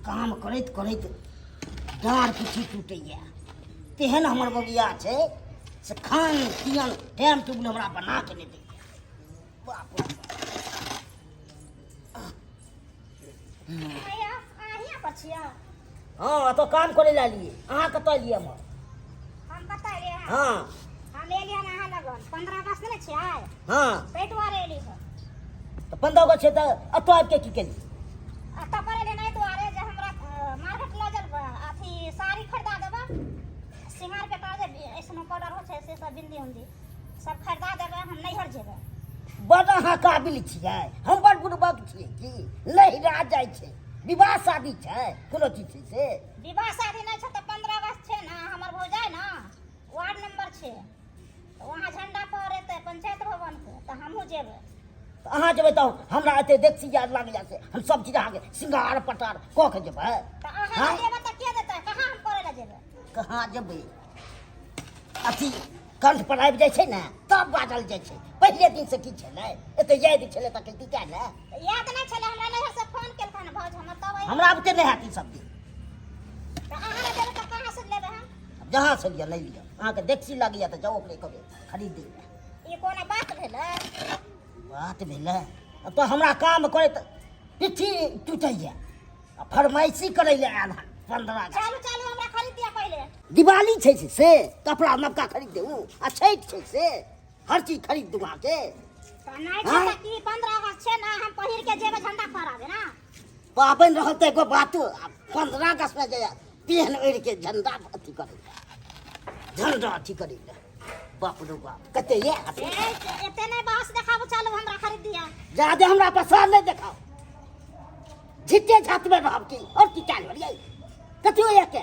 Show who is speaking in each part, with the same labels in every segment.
Speaker 1: काम करैत करैत डाँर पीठी टूटैया तेहन हमर बगिया छै से खान पियन टाइम टेबुल हमरा बना के नहि दैया। बाप रे हाँ तो काम करे ला लिए अहाँ कतऽ लिए
Speaker 2: हम बताइए
Speaker 1: हाँ
Speaker 2: हम एलिए ना अहाँ लगन 15 अगस्त ने छै
Speaker 1: हाँ
Speaker 2: पेट वारे एली है
Speaker 1: तो 15 अगस्त छै तऽ अतऽ आबि के की केली
Speaker 2: अत्ता पर एले नहीं दुआरे जे हमरा मार्केट ल जल अथी साड़ी खरीदा देबा सिंगार पे कर दे ऐसनो पाउडर हो छै से सब बिंदी उंदी सब खरीदा देबे हम नैहर जेबे।
Speaker 1: बड़ अहाँ काबिल छियै हम बड़ बुड़बक छियै कि नहीं रह जाइ छै विवाह शादी छै कोनो चीज छै से
Speaker 2: विवाह शादी नहीं छै तो 15 अगस्त छै ना हमर भौजाई ना वार्ड नंबर छै तो वहां झंडा फहरेते पंचायत भवन के तो हमहू जेबे।
Speaker 1: तो अहाँ जेबै तऽ हमरा एते देखसी याद लागैया से हम सब चीज अहाँके सिंगार पटार कऽ के जेबै
Speaker 2: तो अहाँ जेबे तो के देतै कहाँ हम करे ला जेबे।
Speaker 1: कहाँ जेबै अथी कंठ पर आबि जाइ छै ने तब बाजल जाइ छै पहिले दिन से की छलै एते याद छलै तऽ कहती क्या ने
Speaker 2: याद नहीं छले हमरा नैहर से फोन केलखन भौज हम तब
Speaker 1: हमरा बुते नहीं हाथी सब दिन
Speaker 2: तो अहाँ जेबे तो कहाँ से लेबे हम
Speaker 1: जहाँ से लिया नहीं लिया अहाँके देखसी लागैया तऽ जाओ ओकरे कहबै खरीद दे
Speaker 2: ई कोना बात भेलै
Speaker 1: बात भेलै तो हमरा काम करे तऽ पिट्ठी टूटैया आ फरमाइशी करै लए आयल 15 अगस्त
Speaker 2: चालू चालू हमरा खरीद दिया पहले
Speaker 1: दिवाली छै से कपड़ा नवका खरीद देऊ आ छठि छै से हर चीज खरीद दूँ अहाँके
Speaker 2: तो नहीं छै त की 15 अगस्त छै ना हम पहिर के जेबे झंडा फहराबे ना
Speaker 1: पाबनि रहल तऽ एगो बात 15 अगस्त में जे पेहन ओढ़ि के झंडा अथी करे झंडा अथी करे बाप रे बाप कते ये
Speaker 2: एते नहीं बहस देखाबो चालू हमरा खरीद दिया
Speaker 1: ज्यादा हमरा पसंद नहीं देखाओ झिट्टे झात में रहब की और की चाल बड़िया कते हो के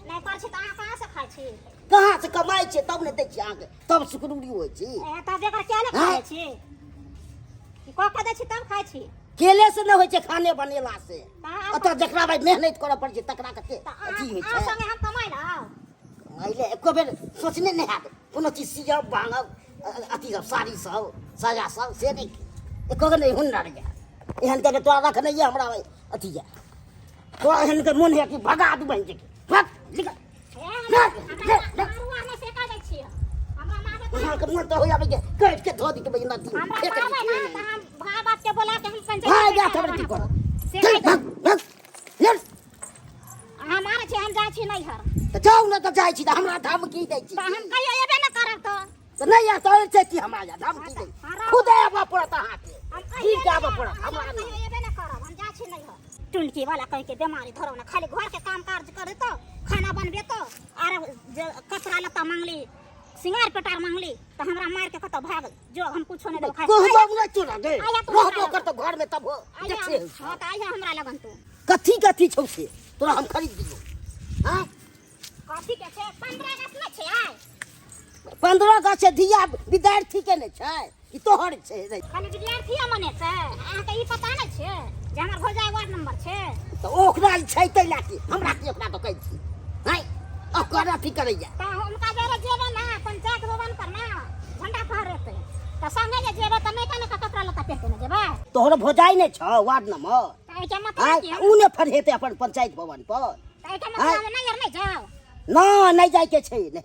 Speaker 2: नहीं कर छी त अहाँ कहाँ से खाइ छी
Speaker 1: कहाँ से कमाई छै तब ने दै छी अहाँके तब सुकरूरी होइ छी
Speaker 2: ए तब एकर क्या ले खाइ छी ई क के दै छी तब खाइ छी
Speaker 1: केले से न होइ छै खाने बनेला से
Speaker 2: तऽ
Speaker 1: अतः जकरा भाई मेहनत करऽ पड़ै छै तकरा कते
Speaker 2: त
Speaker 1: अथी होइ
Speaker 2: अहाँ
Speaker 1: छै
Speaker 2: संगे हम कमाइ ना
Speaker 1: माइले एको बेर सोचने नहीं हैत कोनो चीज सियब बांगब अथी सब साड़ी सब साया सब से नहीं एको बेर नहीं हुनर है एहन के तोरा रखने ये हमरा अथी है तोरा एहन के मन है कि भगा दू बहन के भाग निकल
Speaker 2: मारुआ में सेका दै छी हमरा मारे
Speaker 1: अहाँ के मन तो हो जाबे के काट के धो दी के बहिना दी
Speaker 2: हमरा मारे ना त हम भाई बात के बोला के हम पंचायत
Speaker 1: हां जा थोड़ा ठीक कर
Speaker 2: हमारे छै हम जाइ छी नैहर
Speaker 1: तो जाओ ना तो जाय छी त हमरा धमकी दै छी
Speaker 2: त हम कहियो एबे न करब
Speaker 1: तो नहीं या तो छै कि हमरा जा धमकी दै खुद आबा पड़त अहाँ के
Speaker 2: हम
Speaker 1: ठीक आबा पड़त हमरा
Speaker 2: कहियो एबे न करब हम जाइ छी नैहर टुलकी वाला कह के बीमारी धरो ना खाली घर के काम काज करे तो खाना बनबे तो आर कपड़ा लत्ता मांगली सिंगार पटार मांगली तो हमरा मार के कतो भाग जो हम कुछो नहीं दो खाए
Speaker 1: कहबो ना चोरा दे रहबो कर तो घर में तब हो देखसे
Speaker 2: हां त आइया हमरा लगन तू
Speaker 1: कथी कथी छौ से तोरा हम खरीद दियो हां
Speaker 2: कथी के छै 15 अगस्त में छै आइ
Speaker 1: 15 अगस्त से दिया विद्यार्थी के ने छै कि तोहर छै
Speaker 2: खाली विद्यार्थी मने छै अहाँ के ई पता नहीं छै जे हमर भौजाई वार्ड नंबर छै
Speaker 1: तो ओकरा छै तै लाके हमरा के ओकरा तो कहै छी हां ओकरा अथी करैया
Speaker 2: त उनका जरे जेबे ना पंचायत भवन पर ना झंडा फहरेते त संगे जे जेबे त नहीं कने का कपड़ा लत्ता पहन के जेबे
Speaker 1: तोहर भौजाई ने छ वार्ड नंबर
Speaker 2: त ए के मतलब की
Speaker 1: ऊ ने फरहेते अपन पंचायत भवन पर
Speaker 2: त ए के मतलब नैहर नहीं जाओ
Speaker 1: ना नहीं जाय के छै ने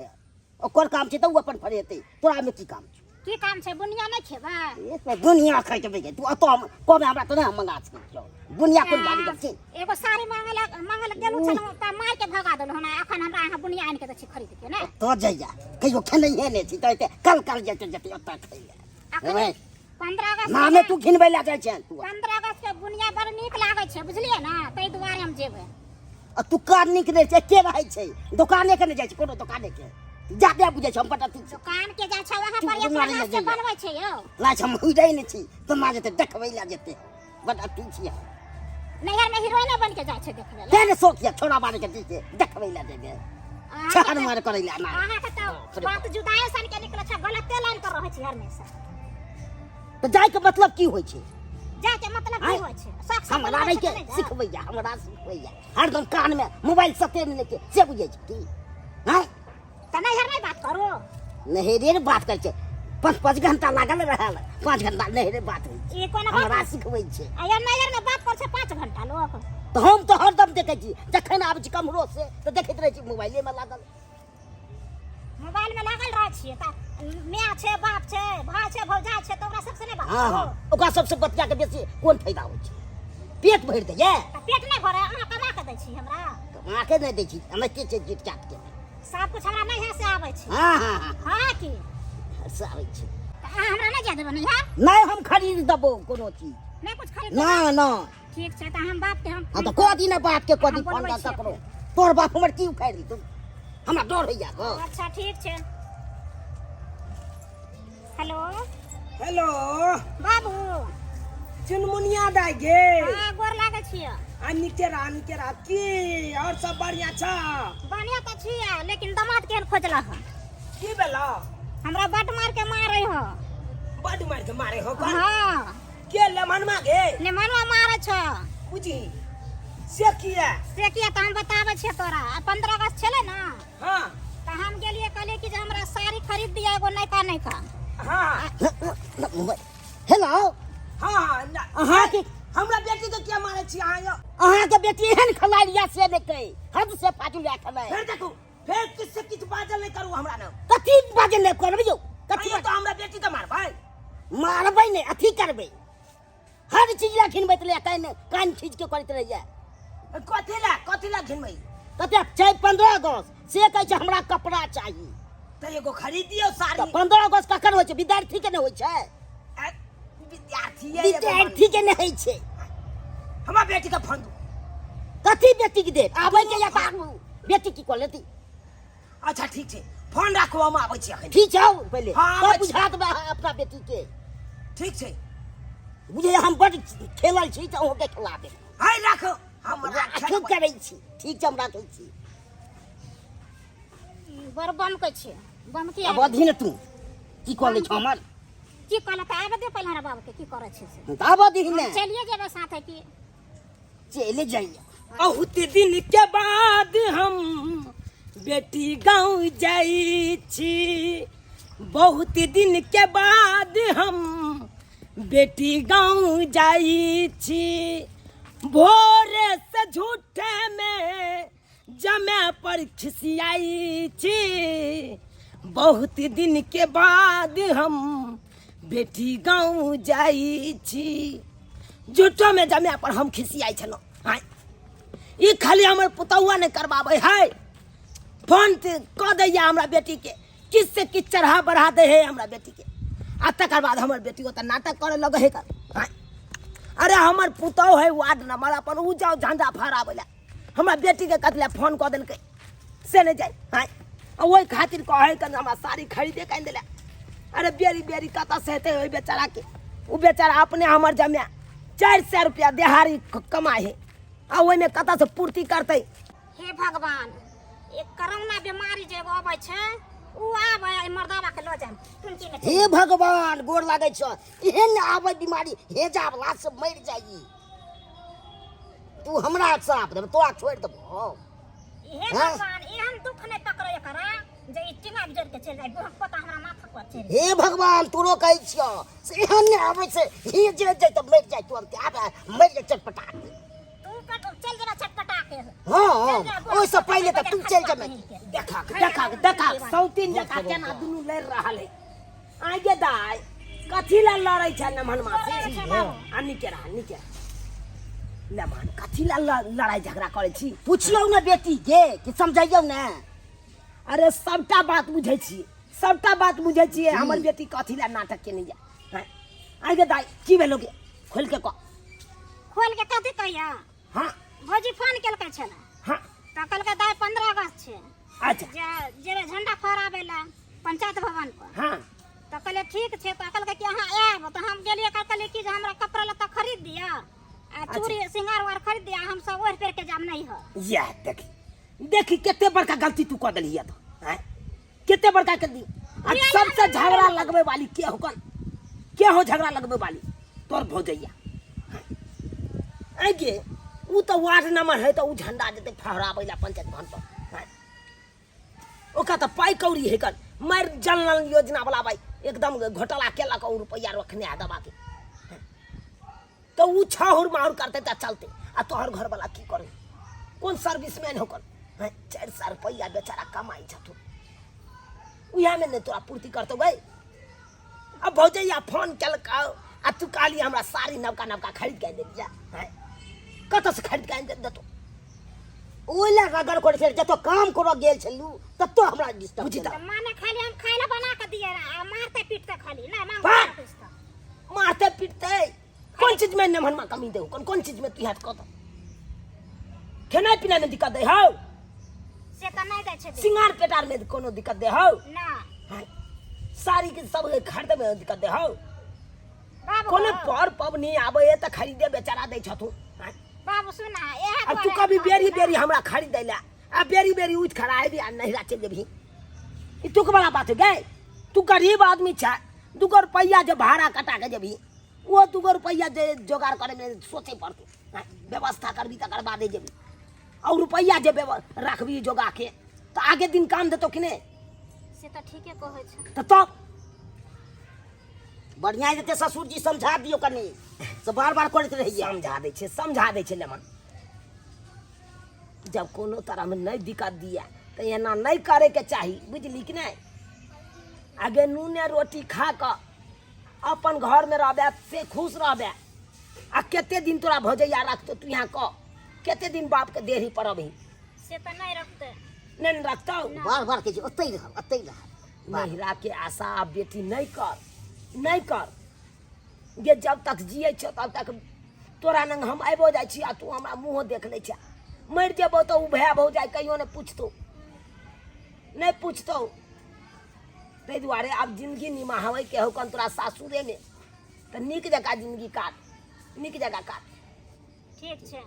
Speaker 1: ओकर काम छै त ऊ अपन फरहेते तोरा में की काम छै
Speaker 2: की काम छै बुनिया नहीं खेबे
Speaker 1: इसमें दुनिया खाइ के बेगे तू अतो कमे हमरा तो ना मंगा छ बुनिया कोन बाली छै
Speaker 2: एगो साड़ी मांगल गेलु छलो त मार के भगा देलु हमरा अखन हमरा अहाँ बुनिया आनि के दै छी खरीद के ने
Speaker 1: तो जइया कहियो खेने हे ने छी त कल जेते ओता खइया
Speaker 2: अखन 15 अगस्त
Speaker 1: नामे तू घिनबै ला जाइ छै तू
Speaker 2: 15 अगस्त के बुनिया बड़ नीक लागे छै बुझलिए ना तै दुआरे हम जेबे
Speaker 1: आ तू कार निकले छै के रहै छै दुकाने के ने जाइ छै कोनो दुकाने के जादे बुझै छै हम पता ठीक छै
Speaker 2: दुकान के जा छै वहां पर एक हाथ से बनबै छै यौ
Speaker 1: लाज हम हुई जाइ ने छी तो मां जेते देखबै ला जेते बड़ा ठीक छिया
Speaker 2: नैहर में हीरोइन बन के जाइ छै देखबे ला
Speaker 1: तेरे सोचिया छोरा बारे के ठीक छै देखबै ला जेबे छहर मार करै ला ना
Speaker 2: अहाँ के तो बात जुदाई सन के निकले छै गलते लाइन कर रहै छै हमेशा
Speaker 1: तो जाय के मतलब की होय छै
Speaker 2: जाय के मतलब की होय छै शौक से
Speaker 1: हमरा नहीं के सिखबैया हमरा सिखबैया हरदम कान में मोबाइल सते लेके से बुझै छै की हां
Speaker 2: त नैहर नहीं बात करो
Speaker 1: नहेरे बात कर छै 5 घंटा लागल रहल 5 घंटा नहीं रे बात होई
Speaker 2: ई कोन
Speaker 1: हमरा
Speaker 2: बात
Speaker 1: सिखबै छै
Speaker 2: आया नजर में बात कर छै 5 घंटा लोग
Speaker 1: तो हम तो हरदम देखै छी जखन आबै छी कमरो से तो देखैत रहै छी मोबाइले में लागल
Speaker 2: मोबाइल में लागल रह छिए त माय छै बाप छै भाई छै भौजाई छै तो ओकरा सबसे नहीं बात
Speaker 1: हां हां ओकरा सबसे बतिया के बेसी कोन फायदा होइ छै पेट भरि दे ये
Speaker 2: पेट नहीं भरे अहाँ कमा के दै छी हमरा
Speaker 1: आके नहीं दै छी हमे के छै जीत काट के
Speaker 2: सब कुछ हमरा नहीं है से आबै छै
Speaker 1: हां हां हां
Speaker 2: हां की
Speaker 1: से आबै छै
Speaker 2: अहाँ हमरा नहीं जा देबै नहीं है
Speaker 1: नहीं हम खरीद देबो कोनो चीज
Speaker 2: नहीं कुछ खरीद
Speaker 1: ना ना
Speaker 2: ठीक छै त हम बाप के हम
Speaker 1: हां तो को दिन बात के को दिन
Speaker 2: हम
Speaker 1: फोन
Speaker 2: बोलबै
Speaker 1: कर
Speaker 2: छियै
Speaker 1: करो तोर बाप हमर की उखाड़ ली तू हमरा डर होइया गो
Speaker 2: अच्छा ठीक छै हेलो
Speaker 3: हेलो
Speaker 2: बाबू
Speaker 3: चुनमुनिया दाई गे
Speaker 2: हां गोर लागै छियै
Speaker 3: निके रा की और सब बढ़िया छ
Speaker 2: बढ़िया त छियै लेकिन दामाद केहन खोजला ह
Speaker 3: की भेला
Speaker 2: हमरा बट मार के मारै ह
Speaker 3: बड मार के मारे हो कौन
Speaker 2: हां
Speaker 3: के लेमनमा गे
Speaker 2: ने मनवा मारै छ
Speaker 3: बुझी से किया
Speaker 2: से किया त हम बताबै छियै तोरा 15 अगस्त छले ना
Speaker 3: हां
Speaker 2: त हम गेलिए कहले कि जे हमरा साड़ी खरीद दिया एगो नयका
Speaker 3: हां
Speaker 1: हेलो
Speaker 3: हां
Speaker 1: अहाँ के
Speaker 3: हमरा बेटी के क्या मारे छी अहाँ
Speaker 1: अहाँ के बेटी एहन खलाड़िया से नहीं कहे हद से फाजुलिया खलाय
Speaker 3: फिर देखो फिर किससे किछ बाजल नहीं करू हमरा ना
Speaker 1: कथी बाजे नहीं करबियो कथी
Speaker 3: कथी तो हमरा बेटी तो मार भाई
Speaker 1: मारबै नहीं अथी करबै हर चीज ला खिनबै त ले कान खींच के करत रह जाए
Speaker 3: कथी ला घिनमै
Speaker 1: कते छै 15 अगस्त से कहै छै हमरा कपड़ा चाहिए
Speaker 3: त एगो खरीद दियो साड़ी
Speaker 1: तो 15 अगस्त ककर होइ छै विद्यार्थी के नहीं होइ छै
Speaker 3: विद्यार्थी
Speaker 1: विद्यार्थी के नहीं होइ छै
Speaker 3: हमरा बेटी का फोन दू
Speaker 1: कथी बेटी के दे आबै के या बाबू बेटी की कर लेती
Speaker 3: अच्छा ठीक छै फोन राखो हम आबै छी अखन
Speaker 1: ठीक छौ पहले
Speaker 3: हाँ,
Speaker 1: तो
Speaker 3: आबै छी।
Speaker 1: बुझात बा अपना बेटी के
Speaker 3: ठीक छै
Speaker 1: बुझे हम बड़ खेलल छी त ओके खिला दे
Speaker 3: हाय राखो हम
Speaker 1: राखो करै छी ठीक छै हम राखै छी
Speaker 2: बर बम के छै बम की
Speaker 1: अब अधीन तू की कर ले छ हमर
Speaker 2: की कहले त आबे दे पहिले हमरा बाबू के की करे छै से
Speaker 1: अब अधीन
Speaker 2: चलिए जेबै साथे की
Speaker 1: चले जाइए
Speaker 3: बहुत दिन के बाद हम बेटी गाँव जाई छी बहुत दिन के बाद हम बेटी गाँव जाई छी भोरे से झूठे में जमे पर खिसियाई छी बहुत दिन के बाद हम बेटी गाँव जाई छी झूठो में जमे पर हम खिसियाई छलौं हाय ई खाली हमर पुतौआ नहीं करवावे है फोन कह दैया हमरा बेटी के किस से किस चढ़ा बढ़ा दे है हमरा बेटी के आ तकर बाद हमर बेटी ओत नाटक करे लगे है कर हाय अरे हमर पुतौ है वार्ड नंबर अपन उ जाओ झंडा फहरावे ला हमरा बेटी के कतले फोन कह देलकै से नहीं जाए हाय आ ओई खातिर कहे कि हमरा साड़ी खरीदे कान देला अरे बेरी कत से हेते ओई बेचारा के उ बेचारा अपने हमर जमिया 400 रुपया दिहाड़ी कमाए है आ ओई में कत से पूर्ति करते
Speaker 2: हे भगवान एक कोरोना बीमारी जे आबै छै उ आबै मर्दावा के लो जाम टुंटी में
Speaker 1: हे भगवान गोर लागे छ एहन आबै बीमारी हेजा वाला से मर जाई तू हमरा साथ दे तो छोड़ देबो
Speaker 2: हे भगवान एहन दुख नहीं पकड़े एकरा जे ई टिंगा बिजर के चल जाय बुढ़ पता हमरा माथा पर चढ़
Speaker 1: हे भगवान तोरो कहै छियो से एहन नहीं आबै से हे जे जे त मर जाय तुरंत आबे मर जाय चटपटा
Speaker 2: तू चल जरा छटपटा के
Speaker 1: हां ओइ से पहले त तू चल जा
Speaker 3: देखा सौतीन जका केना दुनु लड़ रहल है आगे दाई कथी ला लड़ै छ नमहनमा से आनी के रहा नमहन कथी ला लड़ाई झगड़ा करै छी
Speaker 1: पूछियो ना बेटी के कि समझाइयो ना
Speaker 3: अरे सबटा बात बुझै छी हमर बेटी कथी ला नाटक केने जा आगे दाई की भेलो के खोल के कह
Speaker 2: खोल के कथी कहिया
Speaker 3: हां
Speaker 2: भौजी फोन केलकै छला
Speaker 3: हां
Speaker 2: त कहलकै दाई 15 अगस्त छै
Speaker 3: अच्छा
Speaker 2: जेबे झंडा फहराबे ला पंचायत भवन पर
Speaker 3: हां
Speaker 2: तो कहले ठीक छै तो कहलकै कि अहाँ आएब तो हम गेलिए कहले कि जे हमरा कपड़ा लत्ता खरीद दिया आ चूड़ी सिंगार वार खरीद दिया हम सब ओढ़ पेर के जाम नहीं हो
Speaker 3: या देखी केते बड़का गलती तू कर देली है तो हैं केते बड़का कर दी आज सबसे झगड़ा लगवे वाली के हो कल के हो झगड़ा लगवे वाली तोर भौजैया आगे उ तो वार्ड नंबर है तो उ झंडा देते फहरावे ला पंचायत भवन पर हैं ओका तो पाई कौड़ी है कल मार जल नल योजना वाला भाई एकदम घोटाला केलक और रुपया रखने आ दबा के तो ऊ छाहुर माहुर करते तो चलते आ तोहर घर वाला की करे कौन सर्विसमैन होकर 400 रुपया बेचारा कमाई छथु उहा में नहीं तोरा पूर्ति करते गए अब भौजैया फोन केलक आ तू काली हमरा साड़ी नवका नवका खरीद के दे जा कत से खरीद के देतो
Speaker 1: ओला रगड़ कर छे जतो काम करो गेल छलू तब तो हमरा डिस्टर्ब
Speaker 3: बुझी
Speaker 1: बुझी
Speaker 2: माने खाली हम खाइला बना के दिए आ मारते पीटते खाली ना
Speaker 3: बात।
Speaker 2: मांग
Speaker 3: मारते पीटते कौन चीज में नमन में कमी दे कौन चीज में तू हाथ कत खाना पीना में दिक्कत दे हो
Speaker 2: से त नहीं दे छे
Speaker 3: सिंगार पेटार में कोनो दिक्कत दे हो
Speaker 2: ना
Speaker 3: साड़ी के सब खरीदे में दिक्कत दे हो
Speaker 2: बाबू
Speaker 3: कोनो पर पबनी आबे त खरीदे बेचारा दे छथु
Speaker 2: बाबू सुना एहे
Speaker 3: अब तू कभी बेरी बेरी हमरा खरीद ला आ बेरी बेरी उठ खड़ा है भी आ नहीं राचे जेबी ई तू के बड़ा बात है गए तू गरीब आदमी छ 2 रुपया जे भाड़ा कटा के जेबी वो 2 रुपया जे जोगाड़ करे में सोचे पड़ते व्यवस्था करबी तकर बादे जेबी और रुपया जे रखबी जोगा के तो आगे दिन काम देतो कि नहीं
Speaker 2: से त ठीके कहै छ
Speaker 3: तो
Speaker 1: बढ़िया देते ससुर जी समझा दियो कनी से बार-बार करत रहिए
Speaker 3: समझा दे छे लेमन जब कोनो तरह में नहीं दिक्कत दिया तो एना नहीं करे के चाहिए बुझली कि नहीं आगे नूने रोटी खा कर अपन घर में रहबे से खुश रहबे आ केते दिन तोरा भौजैया रखतो तू यहाँ कह केते दिन बाप के देही पर अभी
Speaker 2: से त नहीं रखते
Speaker 3: नहीं रखतो
Speaker 1: बार-बार के ओतै रह
Speaker 3: नहिरा के आशा बेटी नहीं कर ये जब तक जिये छो तब तक तोरा नंग हम आबो जाइ छी आ तू हमरा मुंह देख ले छ मर जेबो तो उ भय भौ जाय कहियो ने पूछतो नहीं पूछतो तै दुआरे अब जिंदगी निमाहवे के होकन तोरा सासुरे में त निक जगह जिंदगी काट निक जगह काट
Speaker 2: ठीक छे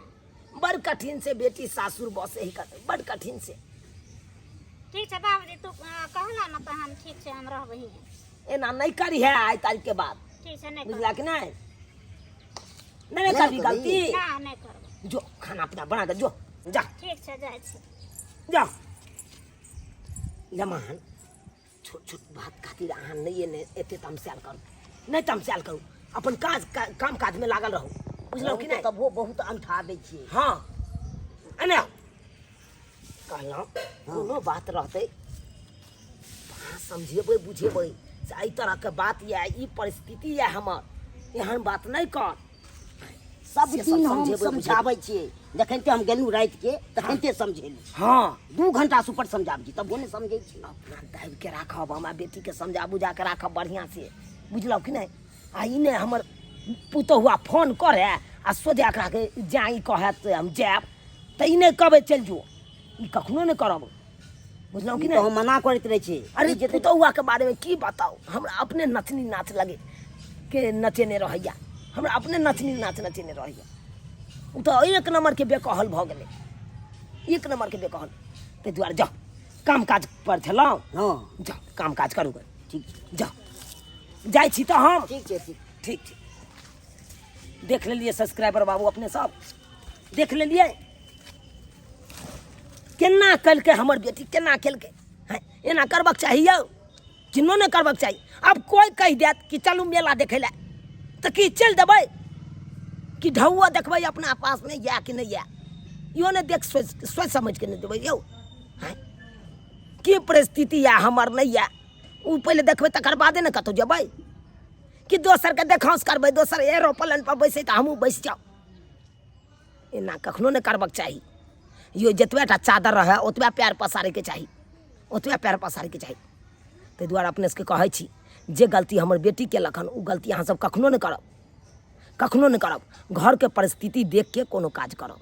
Speaker 3: बड़ कठिन से बेटी सासुर बसे ही कर बड़ कठिन से
Speaker 2: ठीक छे बाबूजी तू कहला ना त हम ठीक छे हम रहबही
Speaker 3: एना नहीं करी है आज तारीख के बाद
Speaker 2: ठीक छे नहीं
Speaker 3: बुझला कि नहीं नहीं कभी गलती
Speaker 2: ना नहीं करब
Speaker 3: जो खाना पीना बना के जो जा
Speaker 2: ठीक छे जाय छी
Speaker 3: जा जमान छोट छोट बात खातिर अहाँ नहीं ने एते तमसाल करू नहीं तमसाल करू अपन काम काज में लागल रहू बुझलो कि नहीं
Speaker 1: तब वो बहुत अंठा दै छी
Speaker 3: हाँ अने कहलौं कोनो बात रहते समझेबै बुझेबै एहि तरह के बात या ई परिस्थिति या हमर एहन बात नहीं कर
Speaker 1: सब दिन हम समझाबै छियै जखनते हम गेलू रात के तखनते समझेलू
Speaker 3: हाँ
Speaker 1: 2 घंटा से ऊपर समझाब जी तब वो नहीं समझे छी
Speaker 3: अपना दाबि के राखब हमरा बेटी के समझा बुझा के राखब बढ़िया से बुझलौ कि नहीं आ ई ने हमर पुतहुआ फोन करे आ सोझा करा के जाई कहत हम जाब त ई नहीं कहबै चल जो ई कखनो नहीं करब बुझलौ कि
Speaker 1: तो
Speaker 3: नहीं
Speaker 1: हम मना करैत रहे छी
Speaker 3: अरे पुतहुआ के बारे में की बताओ हमरा अपने नचनी नाच लगे के नचेने रहैया हमरा अपने नचनी नाच नचेने रहैया उ तो 1 नंबर के बेकहल भ गेलै 1 नंबर के बेकहल ते दुआरे जाओ काम काज पर छलौ
Speaker 1: हाँ
Speaker 3: जाओ काम काज करू
Speaker 1: ठीक
Speaker 3: जाओ जाइ छी तो हम
Speaker 1: ठीक छै ठीक
Speaker 3: ठीक देख लेलिए सब्सक्राइबर बाबू अपने सब देख लेलिए केना कलके हमर बेटी केना केलके हैं एना करबक चाहिए किन्नो ने करबक चाहिए अब कोई कह देत कि चलू मेला देखे ला तो कि चल देबै कि ढौआ देखबै अपना पास में या कि नहीं या यो ने देख सोच समझ के नहीं देबै यौ हैं की परिस्थिति या हमर नहीं या उ पहले देखबै तकर बादे ने कतौ जेबै कि दोसर के देखांस करबै दोसर एरोप्लेन पर बैसे तो हमहूँ बैस जाओ एना कखनो नहीं करबक चाहिए यो जतबेटा चादर रहे ओतबे पैर पसारे के चाहिए ओतबे पैर पसारे के चाहिए ताहि दुआरे अपने सबके कहै छी जे गलती हमर बेटी केलक हन उ गलती अहाँ सब कखनो नहीं करब घर के परिस्थिति देख के कोनो काज करब